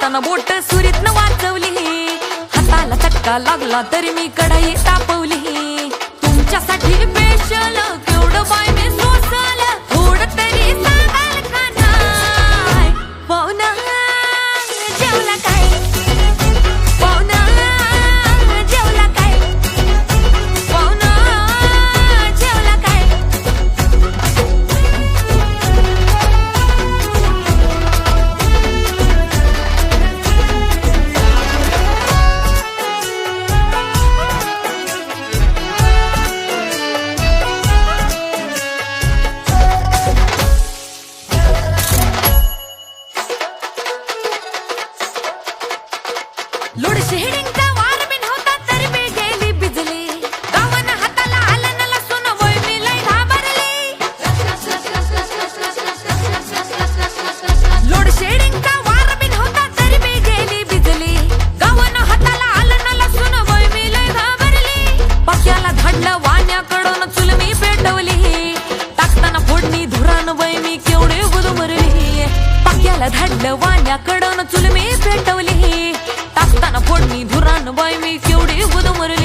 हाताना बोट सुरीतनं वाचवली, हाताला चटका लागला तरी मी कढई तापवली. तुमच्यासाठी स्पेशल केवढं बाय मी सोसल, थोडं तरी सांगाल का नाय? पाहुणा जेवला काय? पाहुणा जेवला काय? पाहुणा जेवला काय? लोड शेडिंगचा वार बिन होता तरी मी गेली भिजली, गावानं हाताला आलं न लसूण वय मी लय घाबरली. लोड शेडिंगचा वार बिन होता तरी मी गेली भिजली, गावानं हाताला आलं न लसूण वय मी लय घाबरली. पाक्याला धाडलं वाण्याकडून चूल मी पेटवली, टाकताना फोडणी धुरान वय मी केवढे गुदमरली. पाक्याला धाडलं वाण्याकडून चूल मी पेटवली, टाकताना फोडणी धुरान बाय मी केवढी गुदमरली.